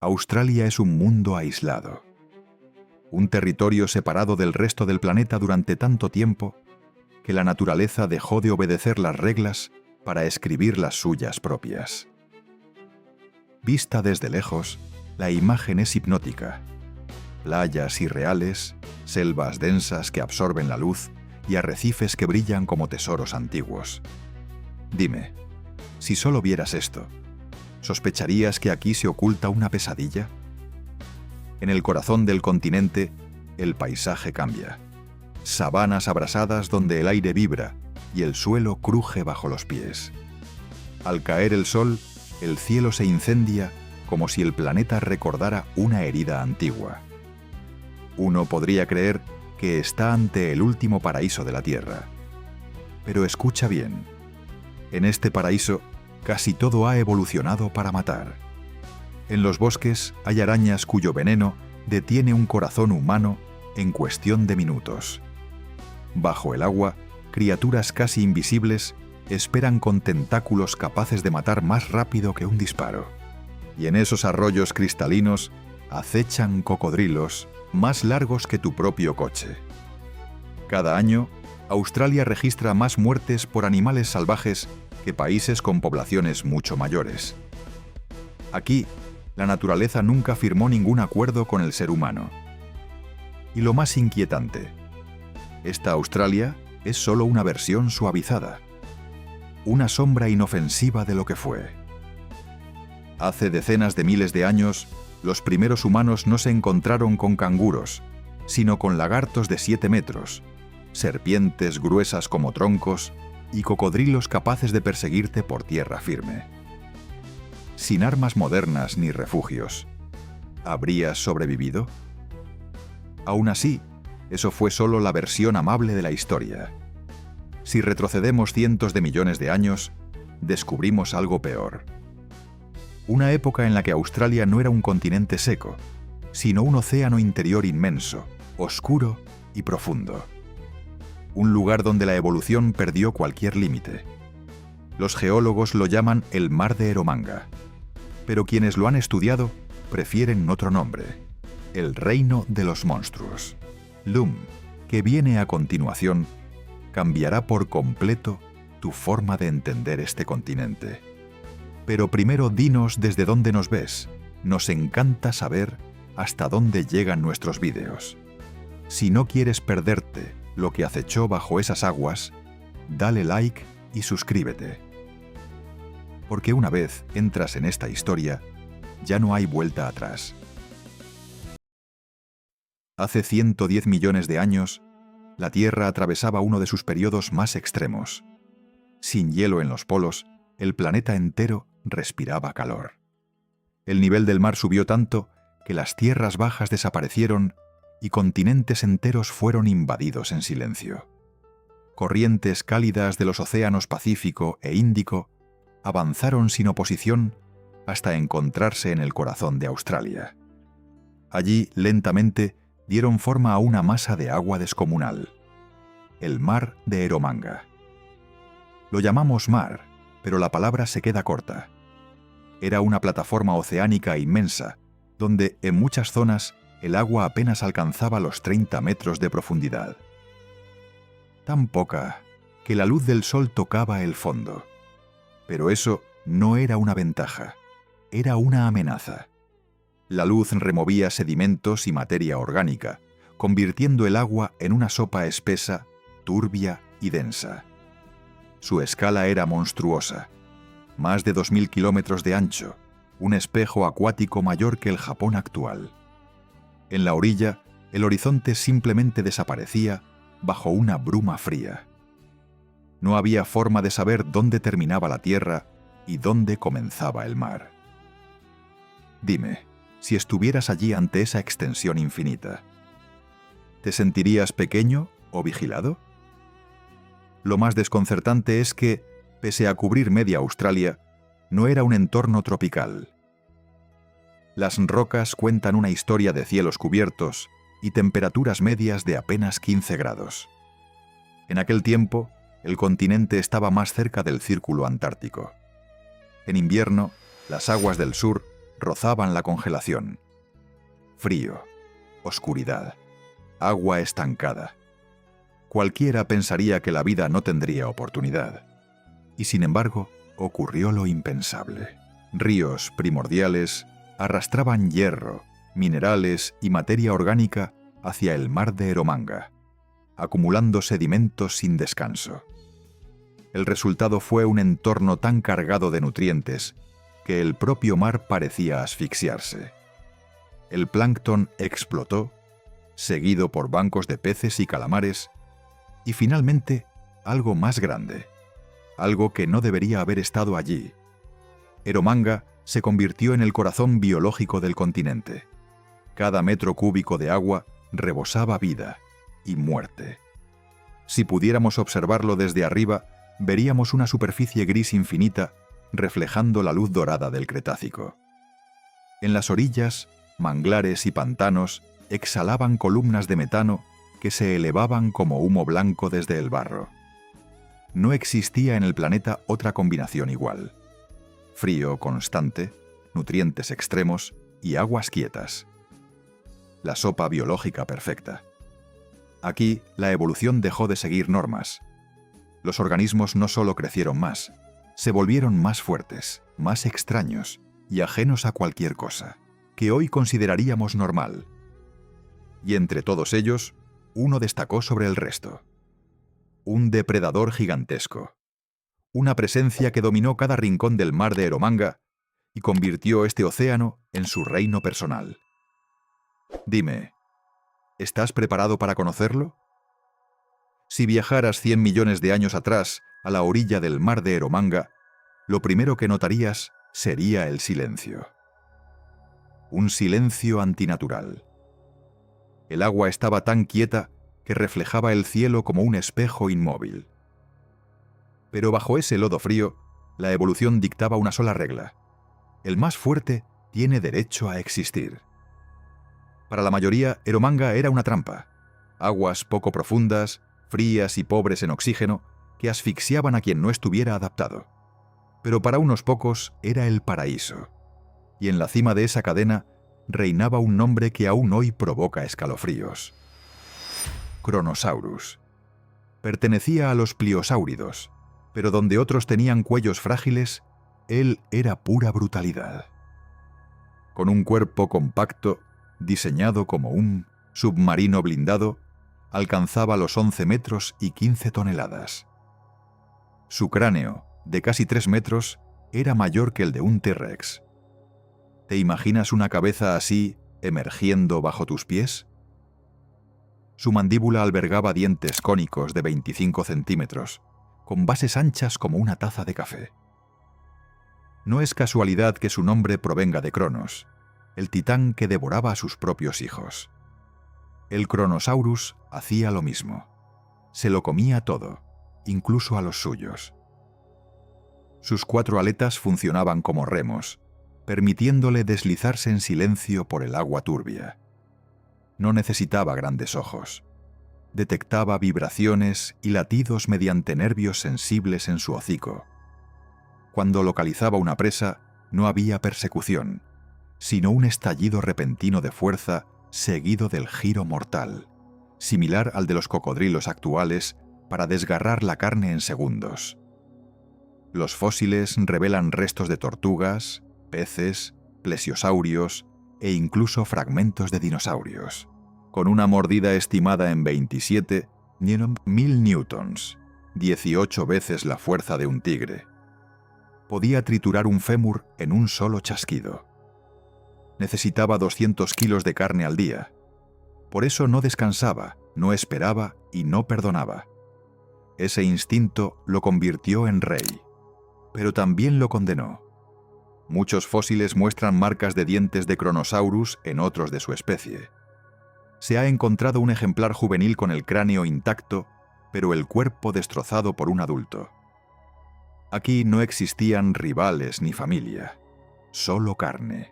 Australia es un mundo aislado, un territorio separado del resto del planeta durante tanto tiempo que la naturaleza dejó de obedecer las reglas para escribir las suyas propias. Vista desde lejos, la imagen es hipnótica. Playas irreales, selvas densas que absorben la luz y arrecifes que brillan como tesoros antiguos. Dime, si solo vieras esto, ¿sospecharías que aquí se oculta una pesadilla? En el corazón del continente, el paisaje cambia. Sabanas abrasadas donde el aire vibra y el suelo cruje bajo los pies. Al caer el sol, el cielo se incendia como si el planeta recordara una herida antigua. Uno podría creer que está ante el último paraíso de la Tierra. Pero escucha bien. En este paraíso, casi todo ha evolucionado para matar. En los bosques hay arañas cuyo veneno detiene un corazón humano en cuestión de minutos. Bajo el agua, criaturas casi invisibles esperan con tentáculos capaces de matar más rápido que un disparo. Y en esos arroyos cristalinos acechan cocodrilos más largos que tu propio coche. Cada año, Australia registra más muertes por animales salvajes que países con poblaciones mucho mayores. Aquí, la naturaleza nunca firmó ningún acuerdo con el ser humano. Y lo más inquietante, esta Australia es solo una versión suavizada, una sombra inofensiva de lo que fue. Hace decenas de miles de años, los primeros humanos no se encontraron con canguros, sino con lagartos de 7 metros, serpientes gruesas como troncos y cocodrilos capaces de perseguirte por tierra firme. Sin armas modernas ni refugios, ¿habrías sobrevivido? Aún así, eso fue solo la versión amable de la historia. Si retrocedemos cientos de millones de años, descubrimos algo peor. Una época en la que Australia no era un continente seco, sino un océano interior inmenso, oscuro y profundo. Un lugar donde la evolución perdió cualquier límite. Los geólogos lo llaman el Mar de Eromanga, pero quienes lo han estudiado prefieren otro nombre: el Reino de los Monstruos. Loom, que viene a continuación, cambiará por completo tu forma de entender este continente. Pero primero dinos desde dónde nos ves. Nos encanta saber hasta dónde llegan nuestros vídeos. Si no quieres perderte lo que acechó bajo esas aguas, dale like y suscríbete. Porque una vez entras en esta historia, ya no hay vuelta atrás. Hace 110 millones de años, la Tierra atravesaba uno de sus periodos más extremos. Sin hielo en los polos, el planeta entero respiraba calor. El nivel del mar subió tanto que las tierras bajas desaparecieron y continentes enteros fueron invadidos en silencio. Corrientes cálidas de los océanos Pacífico e Índico avanzaron sin oposición hasta encontrarse en el corazón de Australia. Allí, lentamente, dieron forma a una masa de agua descomunal, el Mar de Eromanga. Lo llamamos mar, pero la palabra se queda corta. Era una plataforma oceánica inmensa, donde en muchas zonas el agua apenas alcanzaba los 30 metros de profundidad. Tan poca que la luz del sol tocaba el fondo. Pero eso no era una ventaja, era una amenaza. La luz removía sedimentos y materia orgánica, convirtiendo el agua en una sopa espesa, turbia y densa. Su escala era monstruosa, más de 2.000 kilómetros de ancho, un espejo acuático mayor que el Japón actual. En la orilla, el horizonte simplemente desaparecía bajo una bruma fría. No había forma de saber dónde terminaba la Tierra y dónde comenzaba el mar. Dime, si estuvieras allí ante esa extensión infinita, ¿te sentirías pequeño o vigilado? Lo más desconcertante es que, pese a cubrir media Australia, no era un entorno tropical. Las rocas cuentan una historia de cielos cubiertos y temperaturas medias de apenas 15 grados. En aquel tiempo, el continente estaba más cerca del círculo antártico. En invierno, las aguas del sur rozaban la congelación. Frío, oscuridad, agua estancada. Cualquiera pensaría que la vida no tendría oportunidad. Y sin embargo, ocurrió lo impensable. Ríos primordiales arrastraban hierro, minerales y materia orgánica hacia el mar de Eromanga, acumulando sedimentos sin descanso. El resultado fue un entorno tan cargado de nutrientes que el propio mar parecía asfixiarse. El plancton explotó, seguido por bancos de peces y calamares, y finalmente algo más grande, algo que no debería haber estado allí. Eromanga se convirtió en el corazón biológico del continente. Cada metro cúbico de agua rebosaba vida y muerte. Si pudiéramos observarlo desde arriba, veríamos una superficie gris infinita reflejando la luz dorada del Cretácico. En las orillas, manglares y pantanos exhalaban columnas de metano que se elevaban como humo blanco desde el barro. No existía en el planeta otra combinación igual. Frío constante, nutrientes extremos y aguas quietas. La sopa biológica perfecta. Aquí, la evolución dejó de seguir normas. Los organismos no solo crecieron más, se volvieron más fuertes, más extraños y ajenos a cualquier cosa, que hoy consideraríamos normal. Y entre todos ellos, uno destacó sobre el resto. Un depredador gigantesco. Una presencia que dominó cada rincón del mar de Eromanga y convirtió este océano en su reino personal. Dime, ¿estás preparado para conocerlo? Si viajaras 100 millones de años atrás a la orilla del mar de Eromanga, lo primero que notarías sería el silencio. Un silencio antinatural. El agua estaba tan quieta que reflejaba el cielo como un espejo inmóvil. Pero bajo ese lodo frío, la evolución dictaba una sola regla. El más fuerte tiene derecho a existir. Para la mayoría, Eromanga era una trampa. Aguas poco profundas, frías y pobres en oxígeno, que asfixiaban a quien no estuviera adaptado. Pero para unos pocos era el paraíso. Y en la cima de esa cadena reinaba un nombre que aún hoy provoca escalofríos. Kronosaurus. Pertenecía a los pliosáuridos, pero donde otros tenían cuellos frágiles, él era pura brutalidad. Con un cuerpo compacto, diseñado como un submarino blindado, alcanzaba los 11 metros y 15 toneladas. Su cráneo, de casi 3 metros, era mayor que el de un T-Rex. ¿Te imaginas una cabeza así emergiendo bajo tus pies? Su mandíbula albergaba dientes cónicos de 25 centímetros, con bases anchas como una taza de café. No es casualidad que su nombre provenga de Cronos, el titán que devoraba a sus propios hijos. El Kronosaurus hacía lo mismo. Se lo comía todo, incluso a los suyos. Sus 4 aletas funcionaban como remos, permitiéndole deslizarse en silencio por el agua turbia. No necesitaba grandes ojos. Detectaba vibraciones y latidos mediante nervios sensibles en su hocico. Cuando localizaba una presa, no había persecución, sino un estallido repentino de fuerza seguido del giro mortal, similar al de los cocodrilos actuales, para desgarrar la carne en segundos. Los fósiles revelan restos de tortugas, peces, plesiosaurios e incluso fragmentos de dinosaurios. Con una mordida estimada en 27.000 newtons, 18 veces la fuerza de un tigre. Podía triturar un fémur en un solo chasquido. Necesitaba 200 kilos de carne al día. Por eso no descansaba, no esperaba y no perdonaba. Ese instinto lo convirtió en rey, pero también lo condenó. Muchos fósiles muestran marcas de dientes de Kronosaurus en otros de su especie. Se ha encontrado un ejemplar juvenil con el cráneo intacto, pero el cuerpo destrozado por un adulto. Aquí no existían rivales ni familia, solo carne.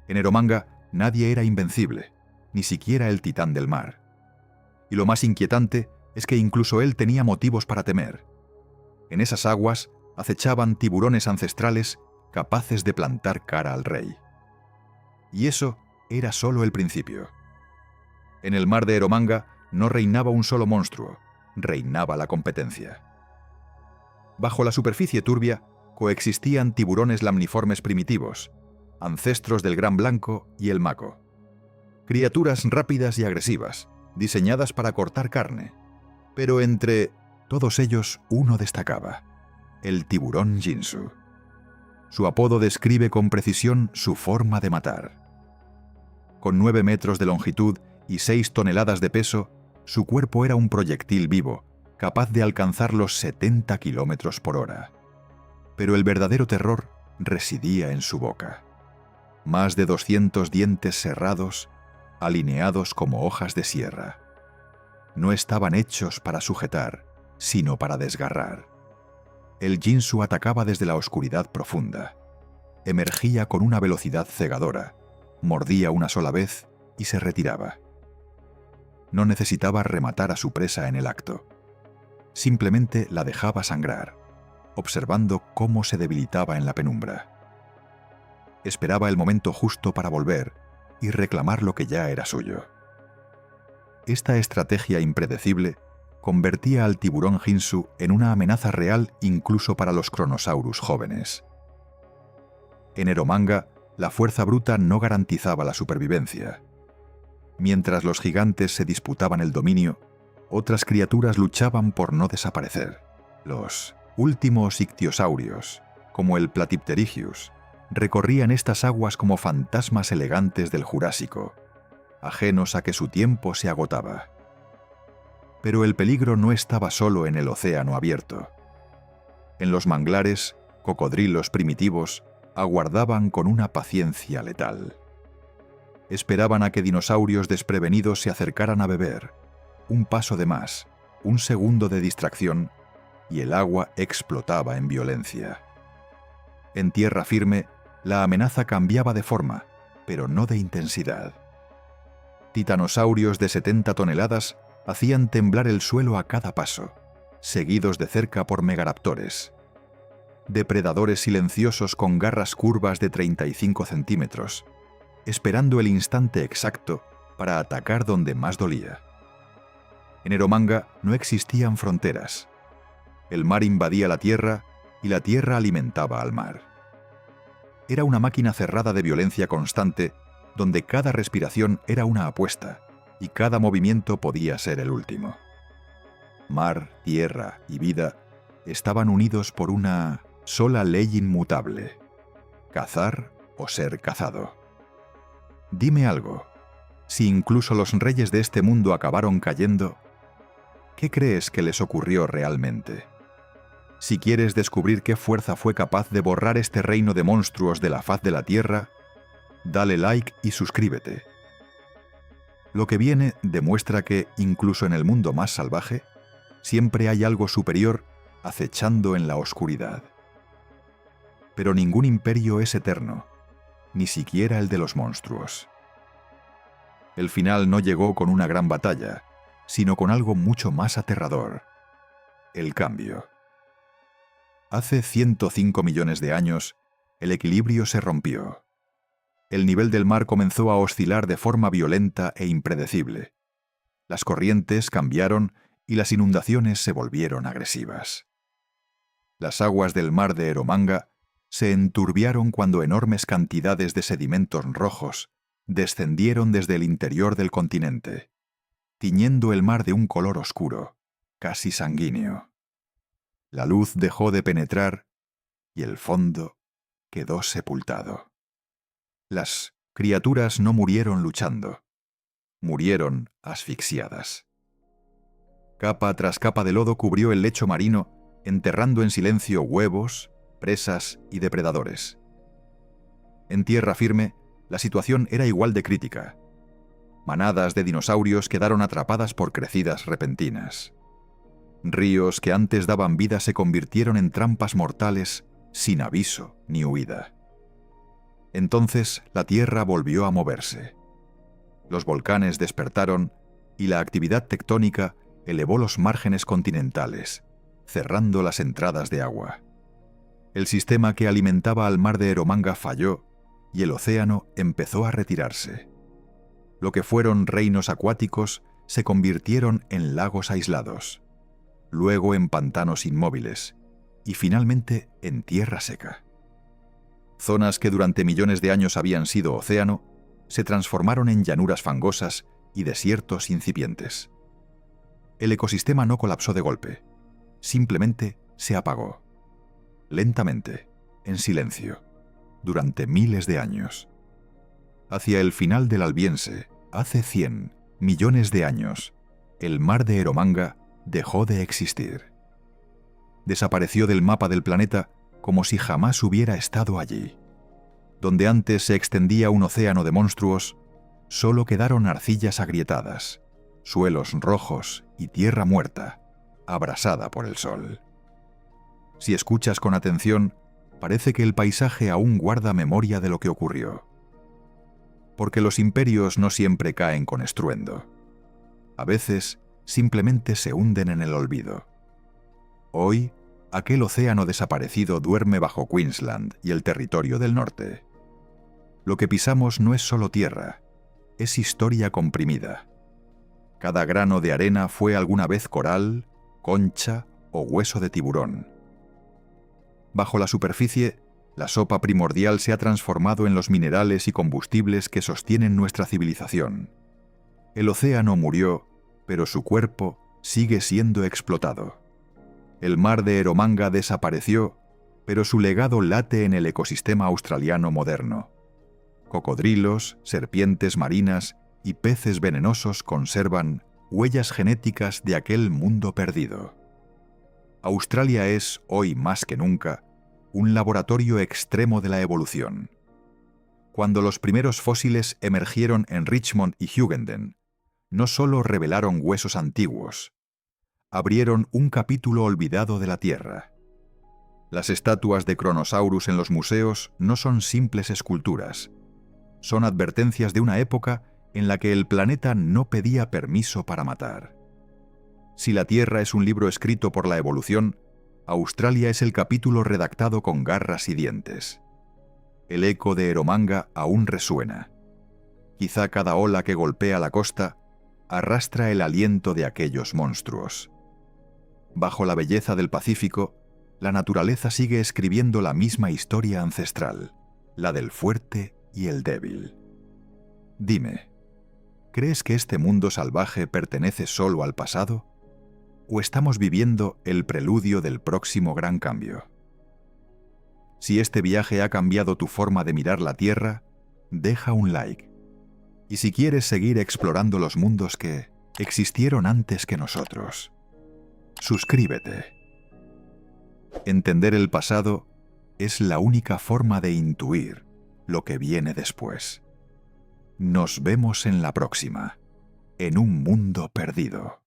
En Eromanga nadie era invencible, ni siquiera el titán del mar. Y lo más inquietante es que incluso él tenía motivos para temer. En esas aguas acechaban tiburones ancestrales capaces de plantar cara al rey. Y eso era solo el principio. En el mar de Eromanga no reinaba un solo monstruo, reinaba la competencia. Bajo la superficie turbia coexistían tiburones lamniformes primitivos, ancestros del gran blanco y el mako. Criaturas rápidas y agresivas, diseñadas para cortar carne. Pero entre todos ellos uno destacaba, el tiburón Jinsu. Su apodo describe con precisión su forma de matar. Con 9 metros de longitud y 6 toneladas de peso, su cuerpo era un proyectil vivo, capaz de alcanzar los 70 kilómetros por hora. Pero el verdadero terror residía en su boca. Más de 200 dientes cerrados, alineados como hojas de sierra. No estaban hechos para sujetar, sino para desgarrar. El Jinsu atacaba desde la oscuridad profunda. Emergía con una velocidad cegadora, mordía una sola vez y se retiraba. No necesitaba rematar a su presa en el acto. Simplemente la dejaba sangrar, observando cómo se debilitaba en la penumbra. Esperaba el momento justo para volver y reclamar lo que ya era suyo. Esta estrategia impredecible convertía al tiburón Jinsu en una amenaza real incluso para los Kronosaurus jóvenes. En Eromanga, la fuerza bruta no garantizaba la supervivencia. Mientras los gigantes se disputaban el dominio, otras criaturas luchaban por no desaparecer. Los últimos ictiosaurios, como el Platypterygius, recorrían estas aguas como fantasmas elegantes del Jurásico, ajenos a que su tiempo se agotaba. Pero el peligro no estaba solo en el océano abierto. En los manglares, cocodrilos primitivos aguardaban con una paciencia letal. Esperaban a que dinosaurios desprevenidos se acercaran a beber. Un paso de más, un segundo de distracción, y el agua explotaba en violencia. En tierra firme, la amenaza cambiaba de forma, pero no de intensidad. Titanosaurios de 70 toneladas hacían temblar el suelo a cada paso, seguidos de cerca por megaraptores. Depredadores silenciosos con garras curvas de 35 centímetros, esperando el instante exacto para atacar donde más dolía. En Eromanga no existían fronteras. El mar invadía la tierra y la tierra alimentaba al mar. Era una máquina cerrada de violencia constante, donde cada respiración era una apuesta y cada movimiento podía ser el último. Mar, tierra y vida estaban unidos por una sola ley inmutable: cazar o ser cazado. Dime algo, si incluso los reyes de este mundo acabaron cayendo, ¿qué crees que les ocurrió realmente? Si quieres descubrir qué fuerza fue capaz de borrar este reino de monstruos de la faz de la tierra, dale like y suscríbete. Lo que viene demuestra que, incluso en el mundo más salvaje, siempre hay algo superior acechando en la oscuridad. Pero ningún imperio es eterno, ni siquiera el de los monstruos. El final no llegó con una gran batalla, sino con algo mucho más aterrador: el cambio. Hace 105 millones de años, el equilibrio se rompió. El nivel del mar comenzó a oscilar de forma violenta e impredecible. Las corrientes cambiaron y las inundaciones se volvieron agresivas. Las aguas del mar de Eromanga se enturbiaron cuando enormes cantidades de sedimentos rojos descendieron desde el interior del continente, tiñendo el mar de un color oscuro, casi sanguíneo. La luz dejó de penetrar y el fondo quedó sepultado. Las criaturas no murieron luchando, murieron asfixiadas. Capa tras capa de lodo cubrió el lecho marino, enterrando en silencio huevos, presas y depredadores. En tierra firme, la situación era igual de crítica. Manadas de dinosaurios quedaron atrapadas por crecidas repentinas. Ríos que antes daban vida se convirtieron en trampas mortales sin aviso ni huida. Entonces la tierra volvió a moverse. Los volcanes despertaron y la actividad tectónica elevó los márgenes continentales, cerrando las entradas de agua. El sistema que alimentaba al mar de Eromanga falló y el océano empezó a retirarse. Lo que fueron reinos acuáticos se convirtieron en lagos aislados, luego en pantanos inmóviles y finalmente en tierra seca. Zonas que durante millones de años habían sido océano se transformaron en llanuras fangosas y desiertos incipientes. El ecosistema no colapsó de golpe, simplemente se apagó, lentamente, en silencio, durante miles de años. Hacia el final del Albiense, hace 100 millones de años, el mar de Eromanga dejó de existir. Desapareció del mapa del planeta como si jamás hubiera estado allí. Donde antes se extendía un océano de monstruos, solo quedaron arcillas agrietadas, suelos rojos y tierra muerta, abrasada por el sol. Si escuchas con atención, parece que el paisaje aún guarda memoria de lo que ocurrió. Porque los imperios no siempre caen con estruendo. A veces, simplemente se hunden en el olvido. Hoy, aquel océano desaparecido duerme bajo Queensland y el territorio del norte. Lo que pisamos no es solo tierra, es historia comprimida. Cada grano de arena fue alguna vez coral, concha o hueso de tiburón. Bajo la superficie, la sopa primordial se ha transformado en los minerales y combustibles que sostienen nuestra civilización. El océano murió, pero su cuerpo sigue siendo explotado. El mar de Eromanga desapareció, pero su legado late en el ecosistema australiano moderno. Cocodrilos, serpientes marinas y peces venenosos conservan huellas genéticas de aquel mundo perdido. Australia es, hoy más que nunca, un laboratorio extremo de la evolución. Cuando los primeros fósiles emergieron en Richmond y Hughenden, no solo revelaron huesos antiguos, abrieron un capítulo olvidado de la Tierra. Las estatuas de Kronosaurus en los museos no son simples esculturas, son advertencias de una época en la que el planeta no pedía permiso para matar. Si la Tierra es un libro escrito por la evolución, Australia es el capítulo redactado con garras y dientes. El eco de Eromanga aún resuena. Quizá cada ola que golpea la costa arrastra el aliento de aquellos monstruos. Bajo la belleza del Pacífico, la naturaleza sigue escribiendo la misma historia ancestral, la del fuerte y el débil. Dime, ¿crees que este mundo salvaje pertenece solo al pasado? ¿O estamos viviendo el preludio del próximo gran cambio? Si este viaje ha cambiado tu forma de mirar la Tierra, deja un like. Y si quieres seguir explorando los mundos que existieron antes que nosotros, suscríbete. Entender el pasado es la única forma de intuir lo que viene después. Nos vemos en la próxima, en un mundo perdido.